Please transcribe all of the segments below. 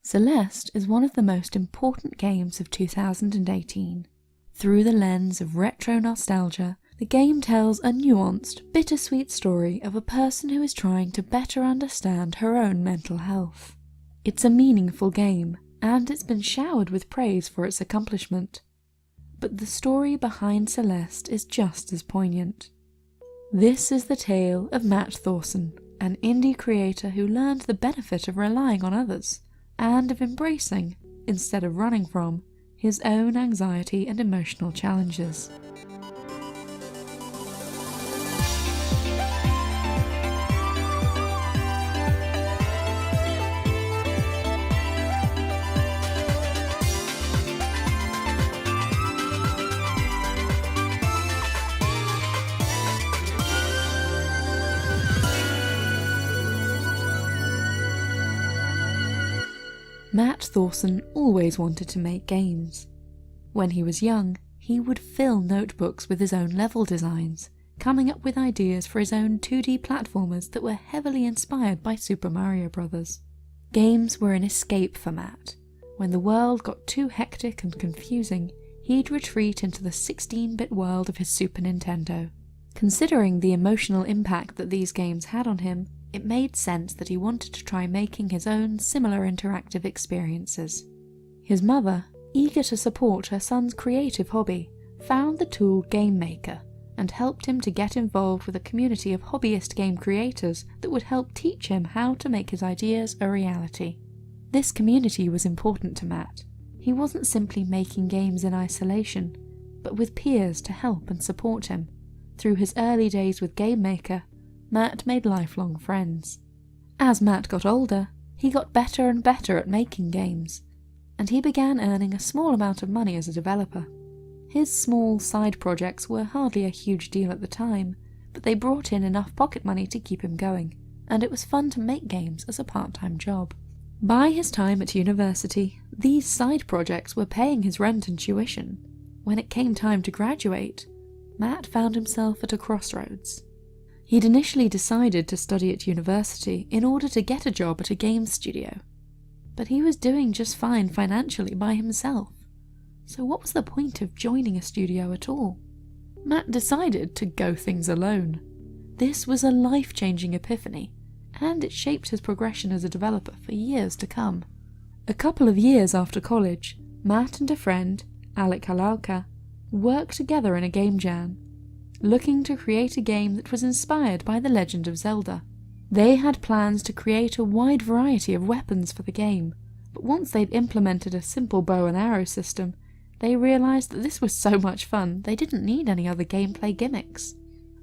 Celeste is one of the most important games of 2018. Through the lens of retro nostalgia, the game tells a nuanced, bittersweet story of a person who is trying to better understand her own mental health. It's a meaningful game, and it's been showered with praise for its accomplishment. But the story behind Celeste is just as poignant. This is the tale of Matt Thorson, an indie creator who learned the benefit of relying on others, and of embracing, instead of running from, his own anxiety and emotional challenges. Matt Thorson always wanted to make games. When he was young, he would fill notebooks with his own level designs, coming up with ideas for his own 2D platformers that were heavily inspired by Super Mario Bros. Games were an escape for Matt. When the world got too hectic and confusing, he'd retreat into the 16-bit world of his Super Nintendo. Considering the emotional impact that these games had on him, it made sense that he wanted to try making his own similar interactive experiences. His mother, eager to support her son's creative hobby, found the tool Game Maker and helped him to get involved with a community of hobbyist game creators that would help teach him how to make his ideas a reality. This community was important to Matt. He wasn't simply making games in isolation, but with peers to help and support him. Through his early days with Game Maker, Matt made lifelong friends. As Matt got older, he got better and better at making games, and he began earning a small amount of money as a developer. His small side projects were hardly a huge deal at the time, but they brought in enough pocket money to keep him going, and it was fun to make games as a part-time job. By his time at university, these side projects were paying his rent and tuition. When it came time to graduate, Matt found himself at a crossroads. He'd initially decided to study at university in order to get a job at a games studio, but he was doing just fine financially by himself, so what was the point of joining a studio at all? Matt decided to go things alone. This was a life-changing epiphany, and it shaped his progression as a developer for years to come. A couple of years after college, Matt and a friend, Alec Halalka, worked together in a game jam, looking to create a game that was inspired by The Legend of Zelda. They had plans to create a wide variety of weapons for the game, but once they'd implemented a simple bow and arrow system, they realised that this was so much fun they didn't need any other gameplay gimmicks.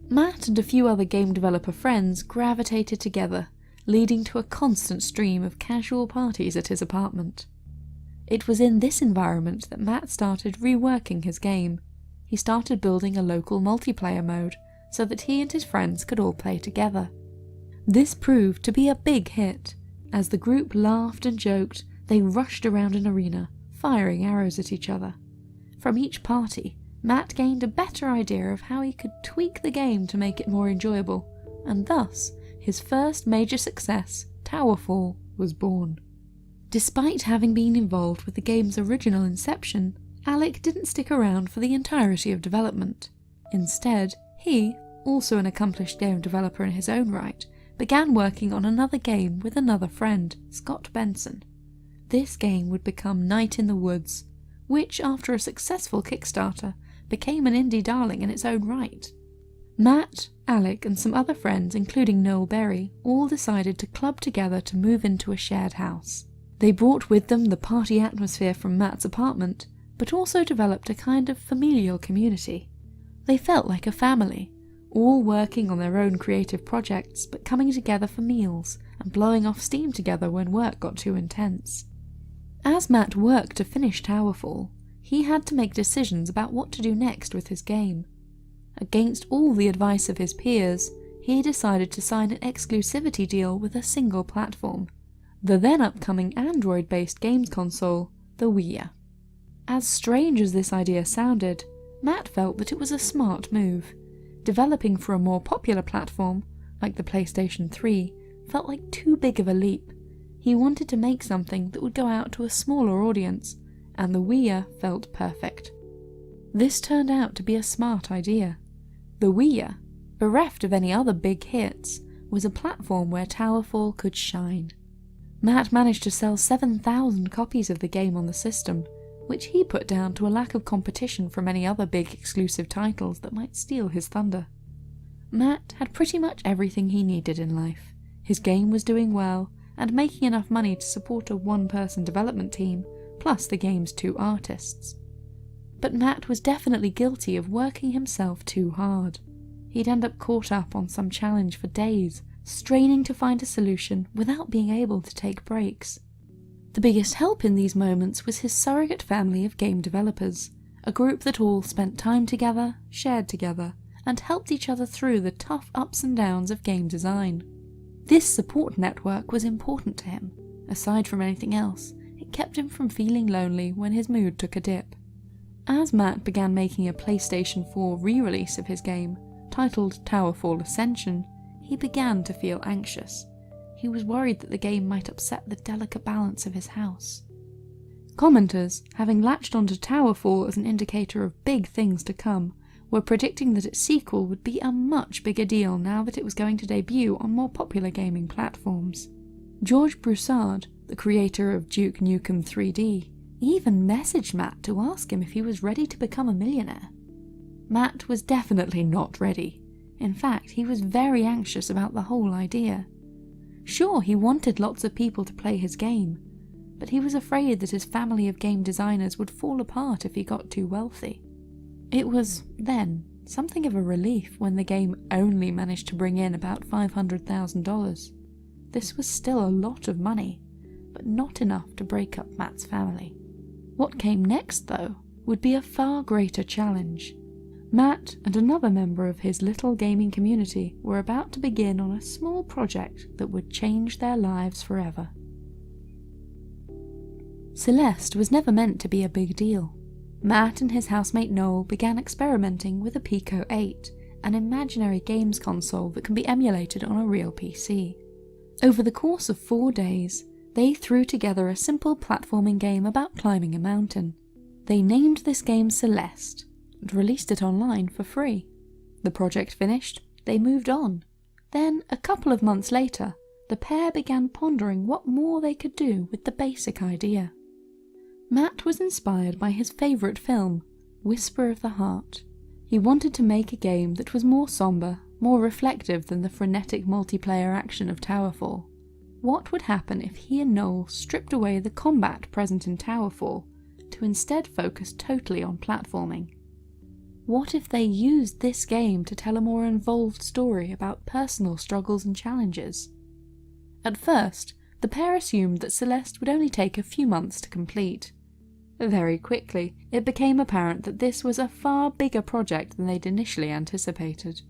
Matt and a few other game developer friends gravitated together, leading to a constant stream of casual parties at his apartment. It was in this environment that Matt started reworking his game. He started building a local multiplayer mode so that he and his friends could all play together. This proved to be a big hit. As the group laughed and joked, they rushed around an arena, firing arrows at each other. From each party, Matt gained a better idea of how he could tweak the game to make it more enjoyable, and thus, his first major success, TowerFall, was born. Despite having been involved with the game's original inception, Alec didn't stick around for the entirety of development. Instead, he, also an accomplished game developer in his own right, began working on another game with another friend, Scott Benson. This game would become Night in the Woods, which, after a successful Kickstarter, became an indie darling in its own right. Matt, Alec, and some other friends, including Noel Berry, all decided to club together to move into a shared house. They brought with them the party atmosphere from Matt's apartment, but also developed a kind of familial community. They felt like a family, all working on their own creative projects but coming together for meals and blowing off steam together when work got too intense. As Matt worked to finish TowerFall, he had to make decisions about what to do next with his game. Against all the advice of his peers, he decided to sign an exclusivity deal with a single platform, the then upcoming Android-based games console, the Wii. As strange as this idea sounded, Matt felt that it was a smart move. Developing for a more popular platform, like the PlayStation 3, felt like too big of a leap. He wanted to make something that would go out to a smaller audience, and the Ouija felt perfect. This turned out to be a smart idea. The Ouija, bereft of any other big hits, was a platform where TowerFall could shine. Matt managed to sell 7,000 copies of the game on the system, which he put down to a lack of competition from any other big exclusive titles that might steal his thunder. Matt had pretty much everything he needed in life. His game was doing well, and making enough money to support a one-person development team, plus the game's 2 artists. But Matt was definitely guilty of working himself too hard. He'd end up caught up on some challenge for days, straining to find a solution without being able to take breaks. The biggest help in these moments was his surrogate family of game developers, a group that all spent time together, shared together, and helped each other through the tough ups and downs of game design. This support network was important to him. Aside from anything else, it kept him from feeling lonely when his mood took a dip. As Matt began making a PlayStation 4 re-release of his game, titled TowerFall Ascension, he began to feel anxious. He was worried that the game might upset the delicate balance of his house. Commenters, having latched onto TowerFall as an indicator of big things to come, were predicting that its sequel would be a much bigger deal now that it was going to debut on more popular gaming platforms. George Broussard, the creator of Duke Nukem 3D, even messaged Matt to ask him if he was ready to become a millionaire. Matt was definitely not ready. In fact, he was very anxious about the whole idea. Sure, he wanted lots of people to play his game, but he was afraid that his family of game designers would fall apart if he got too wealthy. It was, then, something of a relief when the game only managed to bring in about $500,000. This was still a lot of money, but not enough to break up Matt's family. What came next, though, would be a far greater challenge. Matt and another member of his little gaming community were about to begin on a small project that would change their lives forever. Celeste was never meant to be a big deal. Matt and his housemate Noel began experimenting with a Pico 8, an imaginary games console that can be emulated on a real PC. Over the course of 4 days, they threw together a simple platforming game about climbing a mountain. They named this game Celeste, and released it online for free. The project finished, they moved on. Then, a couple of months later, the pair began pondering what more they could do with the basic idea. Matt was inspired by his favourite film, Whisper of the Heart. He wanted to make a game that was more somber, more reflective than the frenetic multiplayer action of TowerFall. What would happen if he and Noel stripped away the combat present in TowerFall to instead focus totally on platforming? What if they used this game to tell a more involved story about personal struggles and challenges? At first, the pair assumed that Celeste would only take a few months to complete. Very quickly, it became apparent that this was a far bigger project than they'd initially anticipated.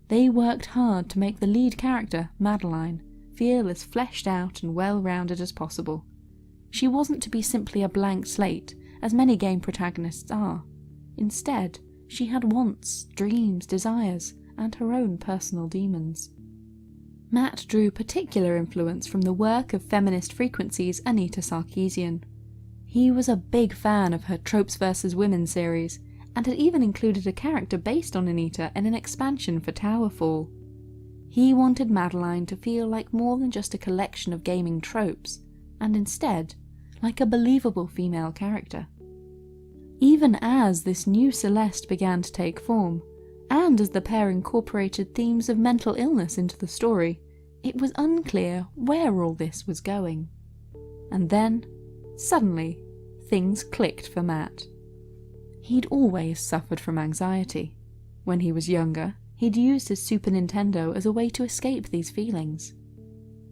They worked hard to make the lead character, Madeline, feel as fleshed out and well-rounded as possible. She wasn't to be simply a blank slate, as many game protagonists are. Instead, she had wants, dreams, desires, and her own personal demons. Matt drew particular influence from the work of feminist frequencies Anita Sarkeesian. He was a big fan of her Tropes vs. Women series, and had even included a character based on Anita in an expansion for TowerFall. He wanted Madeline to feel like more than just a collection of gaming tropes, and instead, like a believable female character. Even as this new Celeste began to take form, and as the pair incorporated themes of mental illness into the story, it was unclear where all this was going. And then, suddenly, things clicked for Matt. He'd always suffered from anxiety. When he was younger, he'd used his Super Nintendo as a way to escape these feelings.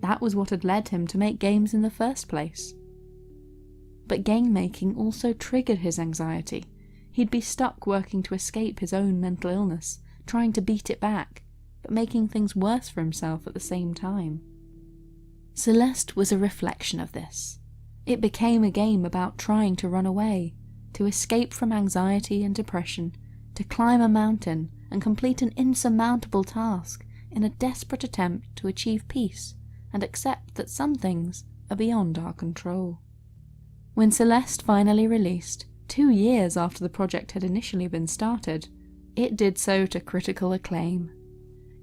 That was what had led him to make games in the first place. But game making also triggered his anxiety. He'd be stuck working to escape his own mental illness, trying to beat it back, but making things worse for himself at the same time. Celeste was a reflection of this. It became a game about trying to run away, to escape from anxiety and depression, to climb a mountain and complete an insurmountable task in a desperate attempt to achieve peace and accept that some things are beyond our control. When Celeste finally released, 2 years after the project had initially been started, it did so to critical acclaim.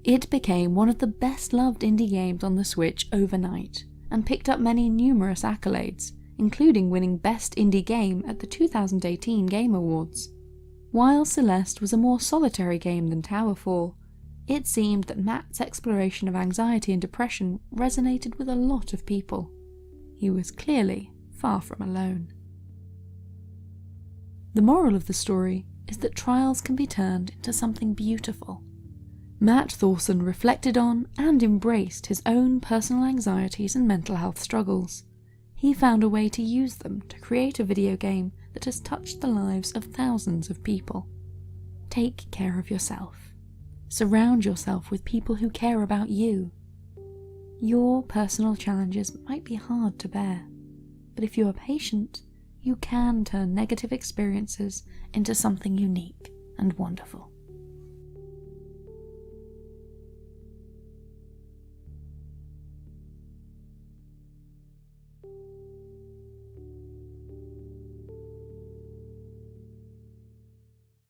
It became one of the best-loved indie games on the Switch overnight, and picked up many numerous accolades, including winning Best Indie Game at the 2018 Game Awards. While Celeste was a more solitary game than TowerFall, it seemed that Matt's exploration of anxiety and depression resonated with a lot of people. He was clearly far from alone. The moral of the story is that trials can be turned into something beautiful. Matt Thorson reflected on and embraced his own personal anxieties and mental health struggles. He found a way to use them to create a video game that has touched the lives of thousands of people. Take care of yourself. Surround yourself with people who care about you. Your personal challenges might be hard to bear, but if you are patient, you can turn negative experiences into something unique and wonderful.